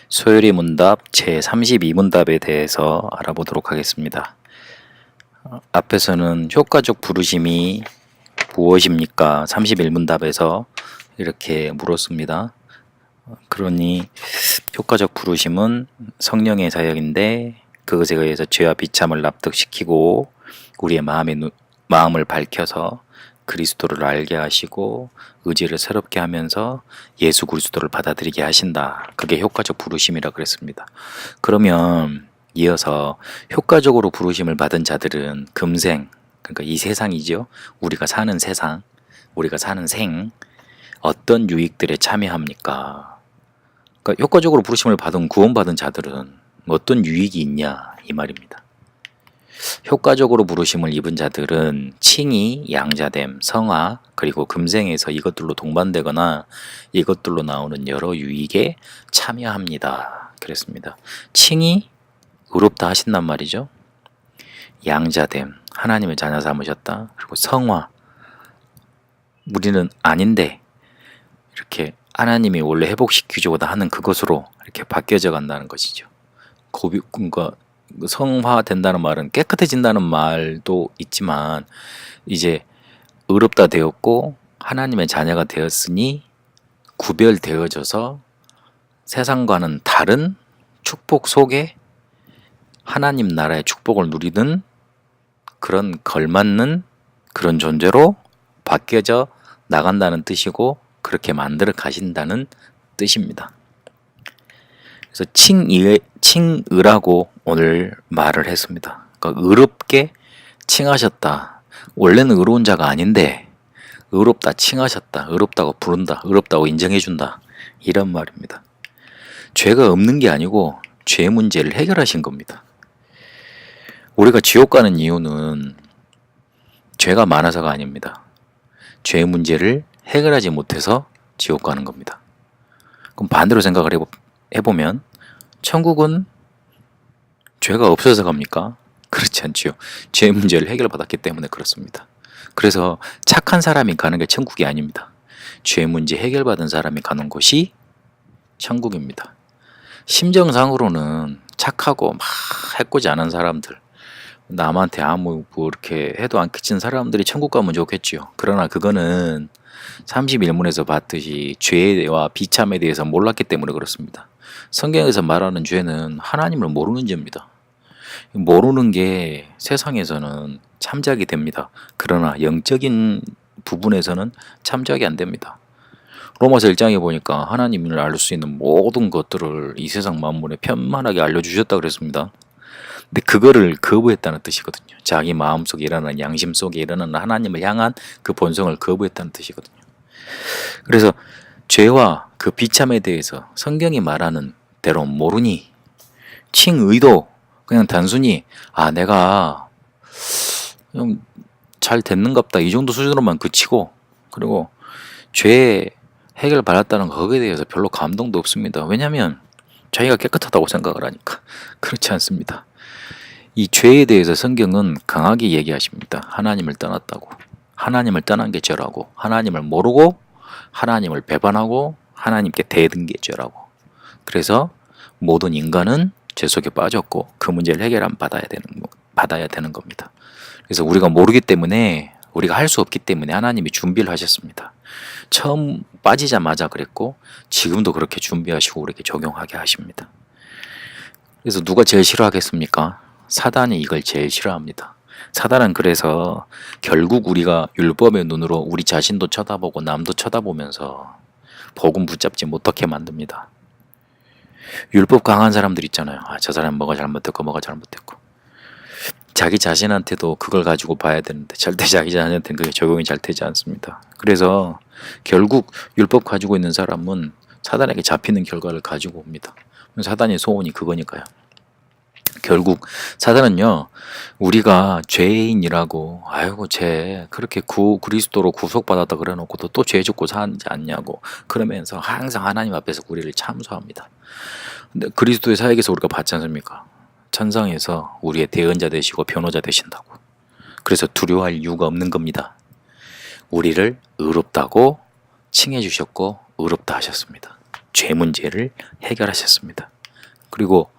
소요리 문답 제32문답에 대해서 알아보도록 하겠습니다. 앞에서는 효과적 부르심이 무엇입니까? 31문답에서 이렇게 물었습니다. 그러니 효과적 부르심은 성령의 사역인데 그것에 의해서 죄와 비참을 납득시키고 우리의 마음을 밝혀서 그리스도를 알게 하시고 의지를 새롭게 하면서 예수 그리스도를 받아들이게 하신다. 그게 효과적 부르심이라 그랬습니다. 그러면 이어서 효과적으로 부르심을 받은 자들은 금생, 그러니까 이 세상이죠. 우리가 사는 세상, 우리가 사는 생, 어떤 유익들에 참여합니까? 그러니까 효과적으로 부르심을 받은 구원받은 자들은 어떤 유익이 있냐 이 말입니다. 효과적으로 부르심을 입은 자들은 칭의, 양자됨, 성화, 그리고 금생에서 이것들로 동반되거나 이것들로 나오는 여러 유익에 참여합니다. 그랬습니다. 칭의, 의롭다 하신단 말이죠. 양자됨, 하나님의 자녀 삼으셨다. 그리고 성화, 우리는 아닌데 이렇게 하나님이 원래 회복시키고자 하는 그것으로 이렇게 바뀌어져 간다는 것이죠. 그러니까 성화된다는 말은 깨끗해진다는 말도 있지만 이제 의롭다 되었고 하나님의 자녀가 되었으니 구별되어져서 세상과는 다른 축복 속에 하나님 나라의 축복을 누리는 그런 걸맞는 그런 존재로 바뀌어져 나간다는 뜻이고 그렇게 만들어 가신다는 뜻입니다. 그래서 칭의라고 오늘 말을 했습니다. 그러니까 의롭게 칭하셨다. 원래는 의로운 자가 아닌데 의롭다 칭하셨다. 의롭다고 부른다. 의롭다고 인정해준다. 이런 말입니다. 죄가 없는 게 아니고 죄 문제를 해결하신 겁니다. 우리가 지옥 가는 이유는 죄가 많아서가 아닙니다. 죄 문제를 해결하지 못해서 지옥 가는 겁니다. 그럼 반대로 생각을 해보면 천국은 죄가 없어서 갑니까? 그렇지 않지요. 죄 문제를 해결받았기 때문에 그렇습니다. 그래서 착한 사람이 가는 게 천국이 아닙니다. 죄 문제 해결받은 사람이 가는 곳이 천국입니다. 심정상으로는 착하고 막 해코지 않은 사람들, 남한테 아무 뭐 이렇게 해도 안 끼친 사람들이 천국 가면 좋겠지요. 그러나 그거는 31문에서 봤듯이 죄와 비참에 대해서 몰랐기 때문에 그렇습니다. 성경에서 말하는 죄는 하나님을 모르는 죄입니다. 모르는 게 세상에서는 참작이 됩니다. 그러나 영적인 부분에서는 참작이 안 됩니다. 로마서 1장에 보니까 하나님을 알 수 있는 모든 것들을 이 세상 만물에 편만하게 알려주셨다 그랬습니다. 근데 그거를 거부했다는 뜻이거든요. 자기 마음속에 일어나는 양심 속에 일어나는 하나님을 향한 그 본성을 거부했다는 뜻이거든요. 그래서 죄와 그 비참에 대해서 성경이 말하는 대로 모르니 칭의도 그냥 단순히 내가 좀 잘 됐는갑다 이 정도 수준으로만 그치고 그리고 죄 해결 받았다는 거기에 대해서 별로 감동도 없습니다. 왜냐하면 자기가 깨끗하다고 생각을 하니까. 그렇지 않습니다. 이 죄에 대해서 성경은 강하게 얘기하십니다. 하나님을 떠났다고. 하나님을 떠난 게 죄라고. 하나님을 모르고 하나님을 배반하고 하나님께 대든 게 죄라고. 그래서 모든 인간은 죄 속에 빠졌고 그 문제를 받아야 되는 겁니다. 그래서 우리가 모르기 때문에 우리가 할 수 없기 때문에 하나님이 준비를 하셨습니다. 처음 빠지자마자 그랬고 지금도 그렇게 준비하시고 우리에게 적용하게 하십니다. 그래서 누가 제일 싫어하겠습니까? 사단이 이걸 제일 싫어합니다. 사단은 그래서 결국 우리가 율법의 눈으로 우리 자신도 쳐다보고 남도 쳐다보면서 복음 붙잡지 못하게 만듭니다. 율법 강한 사람들 있잖아요. 저 사람 뭐가 잘못됐고 뭐가 잘못됐고 자기 자신한테도 그걸 가지고 봐야 되는데 절대 자기 자신한테는 그게 적용이 잘 되지 않습니다. 그래서 결국 율법 가지고 있는 사람은 사단에게 잡히는 결과를 가지고 옵니다. 사단의 소원이 그거니까요. 결국 사단은요, 우리가 죄인이라고 죄 그렇게 그리스도로 구속받았다 그래놓고도 또 죄 짓고 사지 않냐고 그러면서 항상 하나님 앞에서 우리를 참소합니다. 근데 그리스도의 사역에서 우리가 받지 않습니까? 천상에서 우리의 대언자 되시고 변호자 되신다고. 그래서 두려워할 이유가 없는 겁니다. 우리를 의롭다고 칭해 주셨고 의롭다 하셨습니다. 죄 문제를 해결하셨습니다. 그리고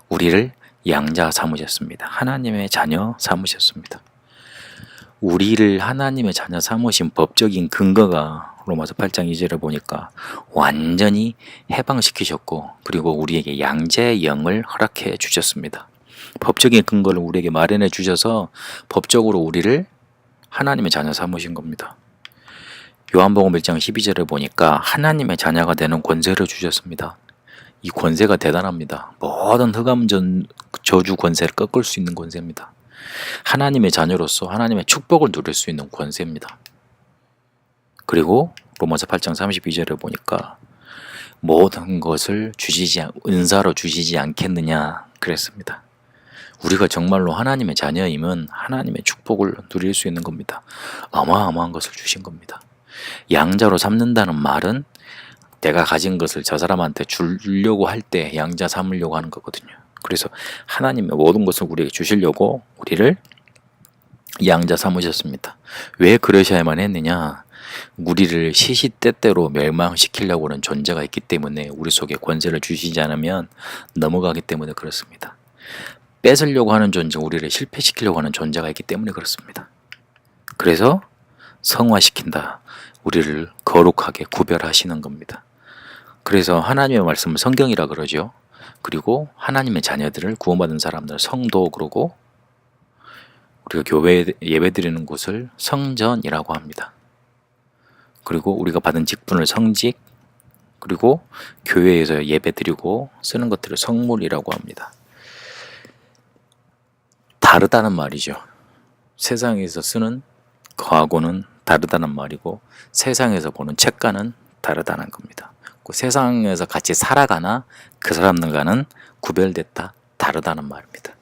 우리를 양자 삼으셨습니다. 하나님의 자녀 삼으셨습니다. 우리를 하나님의 자녀 삼으신 법적인 근거가 로마서 8장 2절에 보니까 완전히 해방시키셨고, 그리고 우리에게 양자의 영을 허락해 주셨습니다. 법적인 근거를 우리에게 마련해 주셔서 법적으로 우리를 하나님의 자녀 삼으신 겁니다. 요한복음 1장 12절에 보니까 하나님의 자녀가 되는 권세를 주셨습니다. 이 권세가 대단합니다. 모든 흑암 저주 권세를 꺾을 수 있는 권세입니다. 하나님의 자녀로서 하나님의 축복을 누릴 수 있는 권세입니다. 그리고 로마서 8장 32절에 보니까 모든 것을 은사로 주시지 않겠느냐 그랬습니다. 우리가 정말로 하나님의 자녀이면 하나님의 축복을 누릴 수 있는 겁니다. 어마어마한 것을 주신 겁니다. 양자로 삼는다는 말은 내가 가진 것을 저 사람한테 주려고 할 때 양자 삼으려고 하는 거거든요. 그래서 하나님의 모든 것을 우리에게 주시려고 우리를 양자 삼으셨습니다. 왜 그러셔야만 했느냐? 우리를 시시때때로 멸망시키려고 하는 존재가 있기 때문에, 우리 속에 권세를 주시지 않으면 넘어가기 때문에 그렇습니다. 뺏으려고 하는 존재, 우리를 실패시키려고 하는 존재가 있기 때문에 그렇습니다. 그래서 성화시킨다. 우리를 거룩하게 구별하시는 겁니다. 그래서 하나님의 말씀을 성경이라 그러죠. 그리고 하나님의 자녀들을 구원받은 사람들 성도 그러고, 우리가 교회 예배드리는 곳을 성전이라고 합니다. 그리고 우리가 받은 직분을 성직, 그리고 교회에서 예배드리고 쓰는 것들을 성물이라고 합니다. 다르다는 말이죠. 세상에서 쓰는 거하고는 다르다는 말이고, 세상에서 보는 책과는 다르다는 겁니다. 세상에서 같이 살아가나 그 사람들과는 구별됐다, 다르다는 말입니다.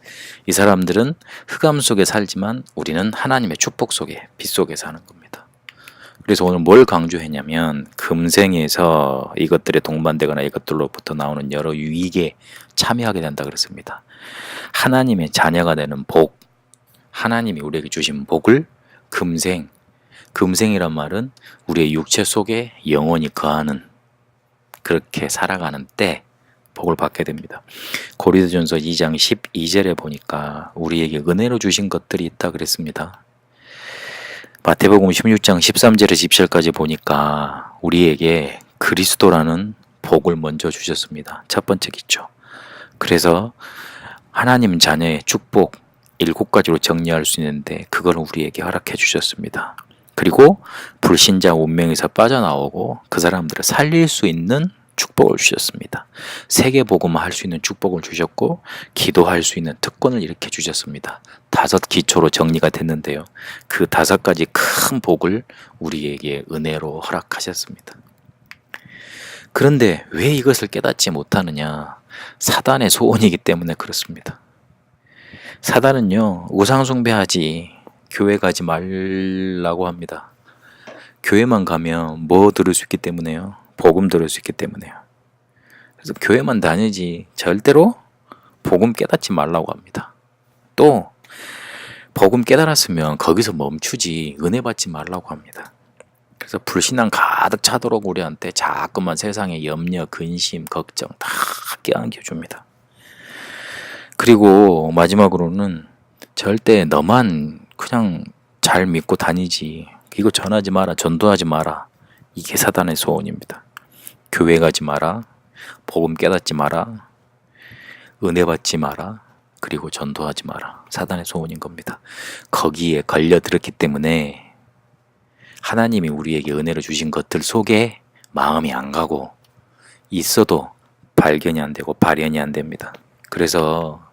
이 사람들은 흑암 속에 살지만 우리는 하나님의 축복 속에, 빛 속에 사는 겁니다. 그래서 오늘 뭘 강조했냐면, 금생에서 이것들에 동반되거나 이것들로부터 나오는 여러 유익에 참여하게 된다 그랬습니다. 하나님의 자녀가 되는 복, 하나님이 우리에게 주신 복을 금생이란 말은 우리의 육체 속에 영원히 거하는, 그렇게 살아가는 때 복을 받게 됩니다. 고린도전서 2장 12절에 보니까 우리에게 은혜로 주신 것들이 있다 그랬습니다. 마태복음 16장 13절에서 20절까지 보니까 우리에게 그리스도라는 복을 먼저 주셨습니다. 첫 번째겠죠. 그래서 하나님 자녀의 축복 7가지로 정리할 수 있는데, 그걸 우리에게 허락해 주셨습니다. 그리고 불신자 운명에서 빠져나오고 그 사람들을 살릴 수 있는 축복을 주셨습니다. 세계복음화 할 수 있는 축복을 주셨고, 기도할 수 있는 특권을 이렇게 주셨습니다. 5 기초로 정리가 됐는데요. 그 5가지 큰 복을 우리에게 은혜로 허락하셨습니다. 그런데 왜 이것을 깨닫지 못하느냐? 사단의 소원이기 때문에 그렇습니다. 사단은요, 우상 숭배하지, 교회 가지 말라고 합니다. 교회만 가면 뭐 들을 수 있기 때문에요? 복음 들을 수 있기 때문에요. 그래서 교회만 다니지 절대로 복음 깨닫지 말라고 합니다. 또 복음 깨달았으면 거기서 멈추지 은혜 받지 말라고 합니다. 그래서 불신앙 가득 차도록 우리한테 자꾸만 세상의 염려, 근심, 걱정 다 끼안겨줍니다. 그리고 마지막으로는 절대 너만 그냥 잘 믿고 다니지, 이거 전하지 마라, 전도하지 마라, 이게 사단의 소원입니다. 교회 가지 마라, 복음 깨닫지 마라, 은혜 받지 마라, 그리고 전도하지 마라, 사단의 소원인 겁니다. 거기에 걸려들었기 때문에 하나님이 우리에게 은혜를 주신 것들 속에 마음이 안 가고, 있어도 발견이 안 되고 발현이 안 됩니다. 그래서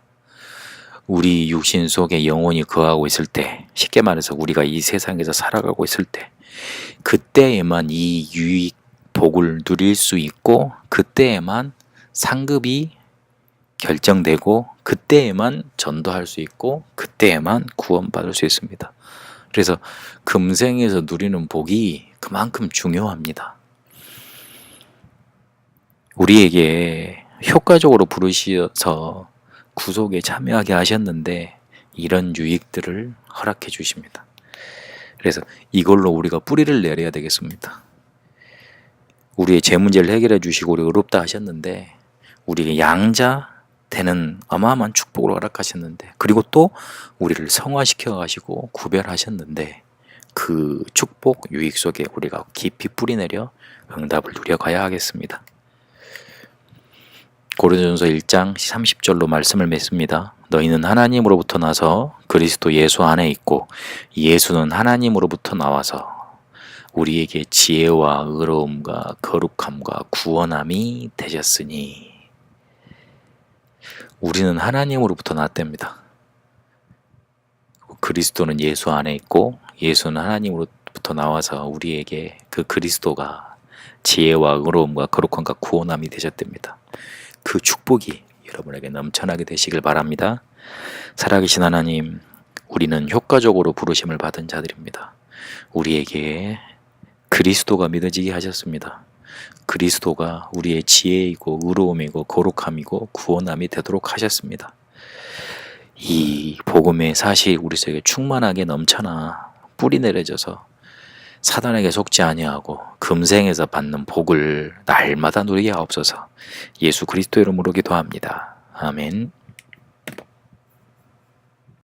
우리 육신 속에 영혼이 거하고 있을 때, 쉽게 말해서 우리가 이 세상에서 살아가고 있을 때, 그때에만 이 유익 복을 누릴 수 있고, 그때에만 상급이 결정되고, 그때에만 전도할 수 있고, 그때에만 구원받을 수 있습니다. 그래서 금생에서 누리는 복이 그만큼 중요합니다. 우리에게 효과적으로 부르셔서 구속에 참여하게 하셨는데, 이런 유익들을 허락해 주십니다. 그래서 이걸로 우리가 뿌리를 내려야 되겠습니다. 우리의 제 문제를 해결해 주시고 우리 의롭다 하셨는데, 우리에게 양자, 되는 어마어마한 축복을 허락하셨는데, 그리고 또 우리를 성화시켜 가시고 구별하셨는데, 그 축복 유익 속에 우리가 깊이 뿌리내려 응답을 누려가야 하겠습니다. 고린도전서 1장 30절로 말씀을 맺습니다. 너희는 하나님으로부터 나서 그리스도 예수 안에 있고 예수는 하나님으로부터 나와서 우리에게 지혜와 의로움과 거룩함과 구원함이 되셨으니. 우리는 하나님으로부터 났답니다. 그리스도는 예수 안에 있고 예수는 하나님으로부터 나와서 우리에게 그 그리스도가 지혜와 의로움과 거룩함과 구원함이 되셨답니다. 그 축복이 여러분에게 넘쳐나게 되시길 바랍니다. 살아계신 하나님, 우리는 효과적으로 부르심을 받은 자들입니다. 우리에게 그리스도가 믿어지게 하셨습니다. 그리스도가 우리의 지혜이고 의로움이고 거룩함이고 구원함이 되도록 하셨습니다. 이 복음의 사실이 우리 속에 충만하게 넘쳐나 뿌리 내려져서 사단에게 속지 아니하고 금생에서 받는 복을 날마다 누리게 하옵소서. 예수 그리스도 이름으로 기도합니다. 아멘.